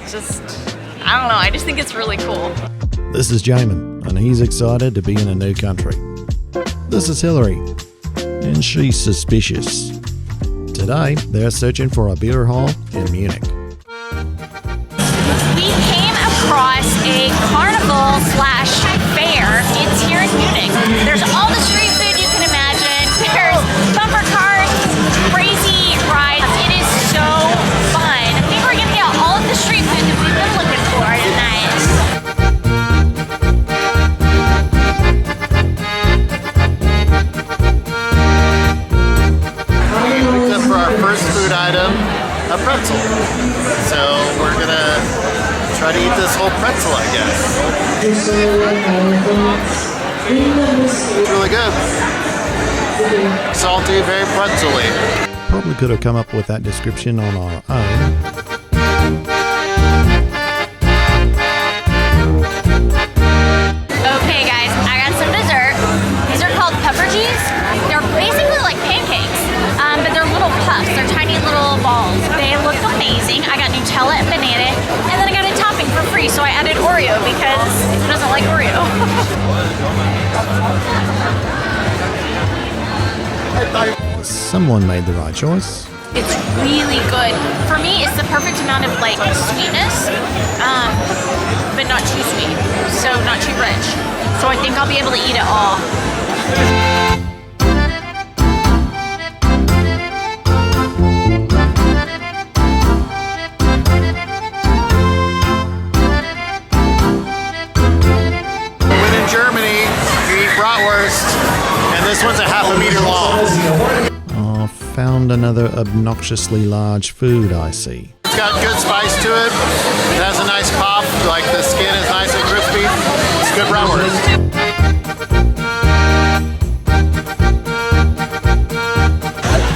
just, I don't know, I just think it's really cool. This is Jamin, and he's excited to be in a new country. This is Hilarie, and she's suspicious. Today, they're searching for a beer hall in Munich. We came across a carnival / fair. It's here in Munich. There's all the street food you can imagine. There's bumper cars, crazy rides. It is so fun. I think we're gonna get all of the street food that we've been looking for tonight. For our first food item, a pretzel. So we're gonna try to eat this whole pretzel, I guess. It's really good. Salty, very pretzel-y. Probably could have come up with that description on our own. Okay guys, I got some dessert. These are called pepper cheese. They're basically like pancakes, but they're little puffs. They're tiny little balls. They look amazing. I got Nutella and banana, and then I got a topping for free, so I added Oreo because who doesn't like Oreo? Someone made the right choice. It's really good. For me, it's the perfect amount of like sweetness, but not too sweet, so not too rich. So I think I'll be able to eat it all. When in Germany, you eat bratwurst, and this one's a half a meter long. Oh, found another obnoxiously large food, I see. It's got good spice to it. It has a nice pop, like the skin is nice and crispy. It's good bratwurst.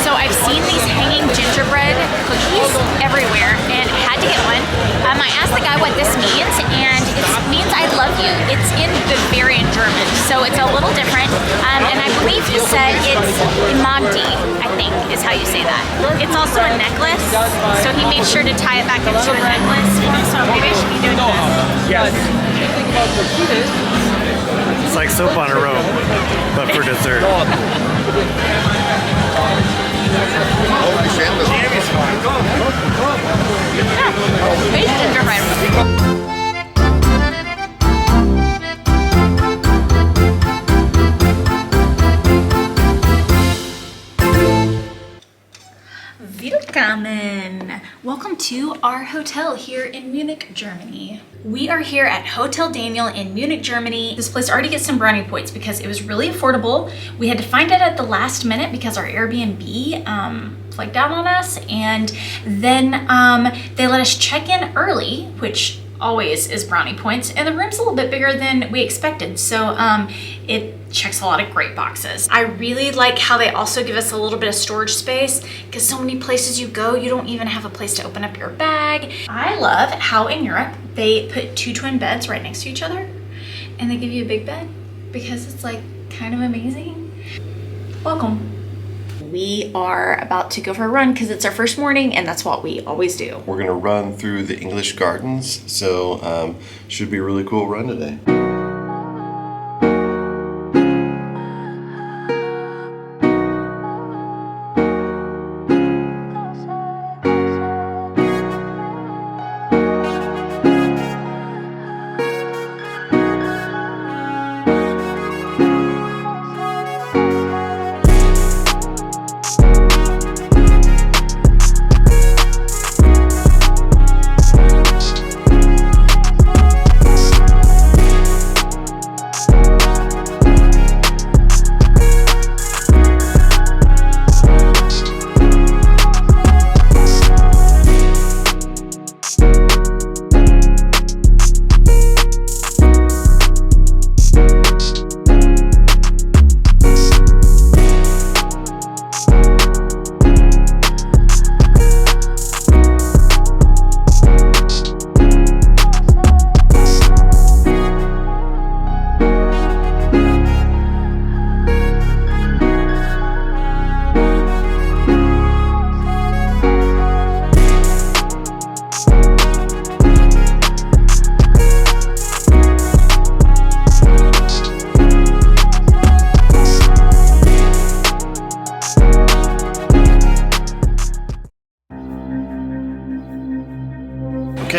So I've seen these hanging gingerbread cookies everywhere and had to get one. I asked the guy what this means, and it means I love you. It's in Bavarian German, so it's a little different. And I believe he said it's Magdi, I think is how you say that. It's also a necklace, so he made sure to tie it back into a necklace. So maybe I should be doing that. Yes. It's like soap on a rope, but for dessert. It's gingerbread. Willkommen! Welcome to our hotel here in Munich, Germany. We are here at Hotel Daniel in Munich, Germany. This place already gets some brownie points because it was really affordable. We had to find it at the last minute because our Airbnb flaked out on us, and then they let us check in early, which always is brownie points, and the room's a little bit bigger than we expected, so it checks a lot of great boxes. I really like how they also give us a little bit of storage space, because so many places you go, you don't even have a place to open up your bag. I love how in Europe they put 2 twin beds right next to each other, and they give you a big bed because it's like kind of amazing. Welcome. We are about to go for a run because it's our first morning, and that's what we always do. We're gonna run through the English gardens, so should be a really cool run today.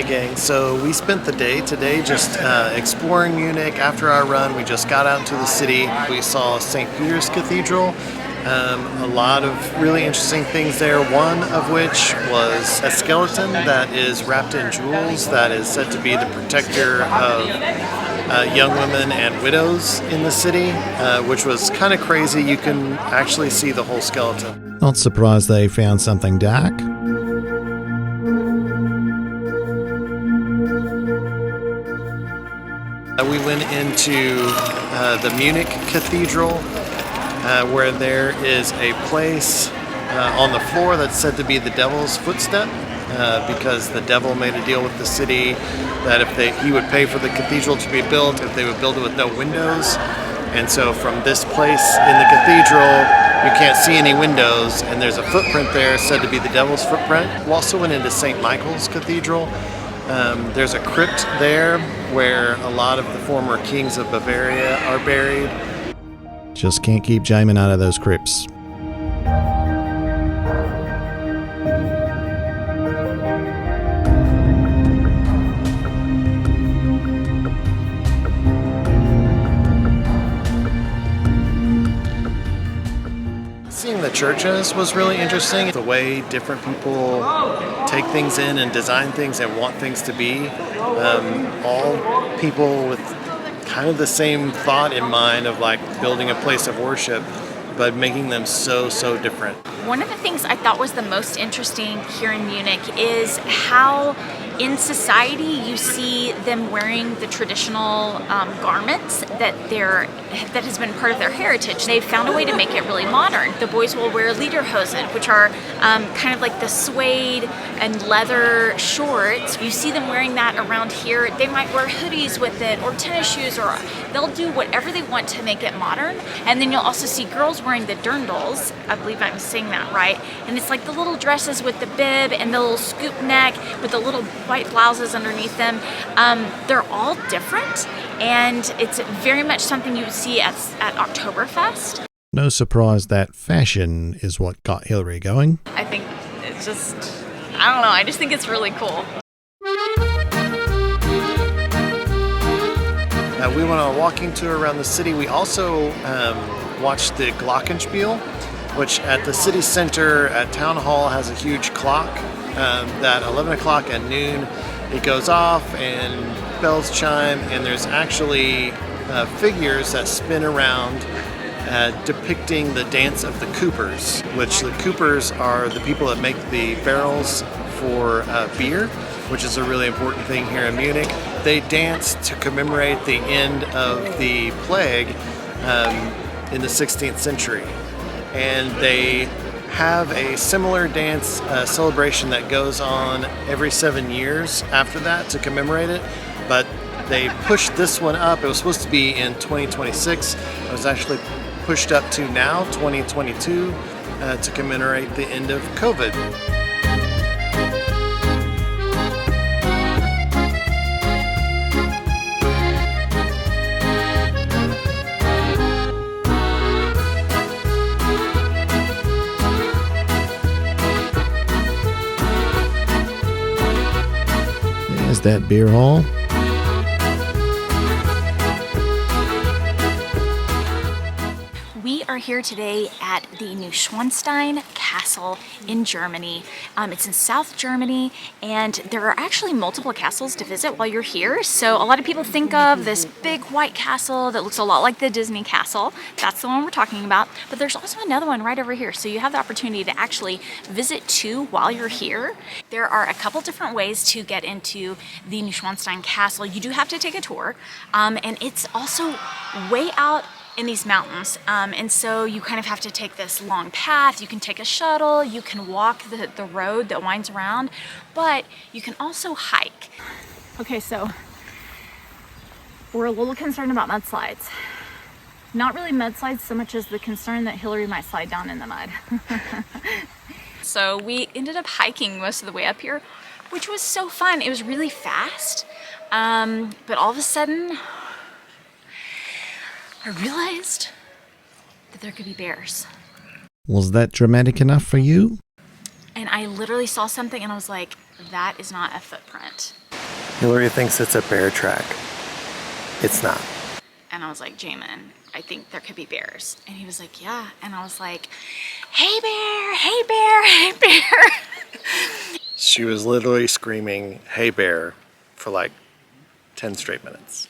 Hey gang, so we spent the day today just exploring Munich. After our run, we just got out into the city. We saw St. Peter's Cathedral. A lot of really interesting things there, one of which was a skeleton that is wrapped in jewels that is said to be the protector of young women and widows in the city, which was kind of crazy. You can actually see the whole skeleton. Not surprised they found something dark. We went into the Munich Cathedral, where there is a place on the floor that's said to be the devil's footstep, because the devil made a deal with the city that if he would pay for the cathedral to be built if they would build it with no windows. And so from this place in the cathedral, you can't see any windows, and there's a footprint there said to be the devil's footprint. We also went into St. Michael's Cathedral. There's a crypt there where a lot of the former kings of Bavaria are buried. Just can't keep Jamin out of those crypts. Seeing the churches was really interesting. The way different people take things in and design things and want things to be. All people with kind of the same thought in mind of like building a place of worship, but making them so different. One of the things I thought was the most interesting here in Munich is how in society you see them wearing the traditional garments that has been part of their heritage. They've found a way to make it really modern. The boys will wear lederhosen, which are kind of like the suede and leather shorts. You see them wearing that around here. They might wear hoodies with it or tennis shoes, or they'll do whatever they want to make it modern. And then you'll also see girls wearing the dirndls. I believe I'm saying that right. And it's like the little dresses with the bib and the little scoop neck with the little white blouses underneath them. They're all different, and it's very much something you would see at Oktoberfest. No surprise that fashion is what got Hilarie going. I think it's just, I don't know, I just think it's really cool. We went on a walking tour around the city. We also watched the glockenspiel, which at the city center at Town Hall has a huge clock that 11 o'clock at noon it goes off and bells chime, and there's actually figures that spin around depicting the dance of the Coopers, which the Coopers are the people that make the barrels for beer, which is a really important thing here in Munich. They dance to commemorate the end of the plague in the 16th century. And they have a similar dance celebration that goes on every 7 years after that to commemorate it. But they pushed this one up. It was supposed to be in 2026. It was actually pushed up to now, 2022, to commemorate the end of COVID. There's that beer hall. We are here today at the Neuschwanstein Castle in Germany. It's in South Germany, and there are actually multiple castles to visit while you're here. So a lot of people think of this big white castle that looks a lot like the Disney castle. That's the one we're talking about. But there's also another one right over here. So you have the opportunity to actually visit two while you're here. There are a couple different ways to get into the Neuschwanstein Castle. You do have to take a tour, and it's also way out in these mountains, and so you kind of have to take this long path. You can take a shuttle, you can walk the road that winds around, but you can also hike. Okay, so we're a little concerned about mudslides. Not really mudslides so much as the concern that Hilarie might slide down in the mud. So we ended up hiking most of the way up here, which was so fun. It was really fast, but all of a sudden I realized that there could be bears. Was that dramatic enough for you? And I literally saw something and I was like, that is not a footprint. Hilarie thinks it's a bear track. It's not. And I was like, Jamin, I think there could be bears. And he was like, yeah. And I was like, hey bear, hey bear, hey bear. She was literally screaming, "Hey bear," for like 10 straight minutes.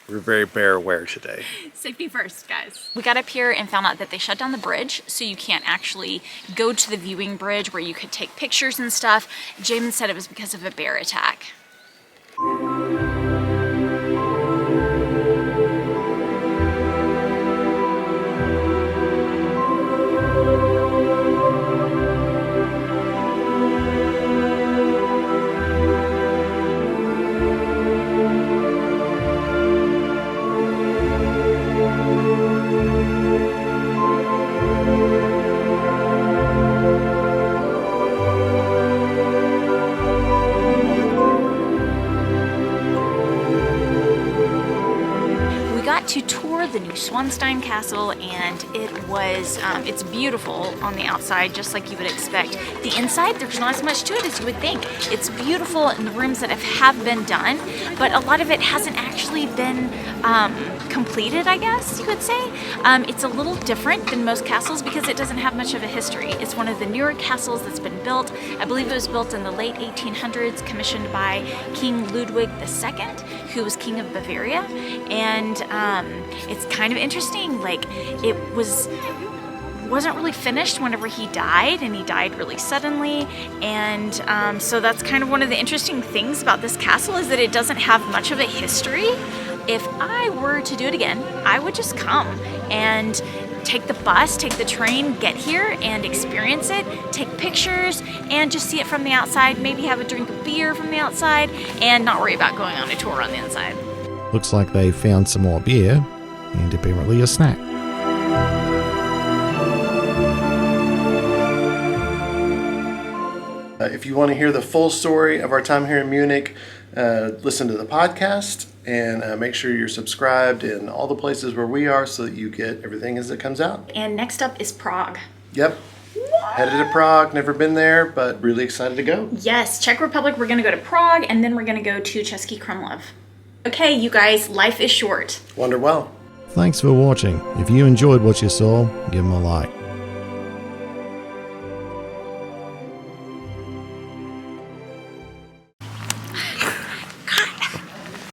We're very bear aware today. Safety first, guys. We got up here and found out that they shut down the bridge, so you can't actually go to the viewing bridge where you could take pictures and stuff. Jamin said it was because of a bear attack. To tour the Neuschwanstein castle, and it was it's beautiful on the outside, just like you would expect. The inside, there's not as much to it as you would think. It's beautiful in the rooms that have been done, but a lot of it hasn't actually been completed, I guess you could say. It's a little different than most castles because it doesn't have much of a history. It's one of the newer castles that's been built. I believe it was built in the late 1800s, commissioned by King Ludwig II, who was king of Bavaria, and it's kind of interesting. Like, it wasn't really finished whenever he died, and he died really suddenly, and so that's kind of one of the interesting things about this castle, is that it doesn't have much of a history. If I were to do it again, I would just come and take the bus, take the train, get here and experience it, take pictures, and just see it from the outside, maybe have a drink of beer from the outside, and not worry about going on a tour on the inside. Looks like they found some more beer and apparently a snack. If you want to hear the full story of our time here in Munich, listen to the podcast and make sure you're subscribed in all the places where we are so that you get everything as it comes out. And next up is Prague. Yep. Headed to Prague, never been there, but really excited to go. Yes, Czech Republic, we're gonna go to Prague, and then we're gonna go to Český Krumlov. Okay, you guys, life is short. Wonder well. Thanks for watching. If you enjoyed what you saw, give them a like.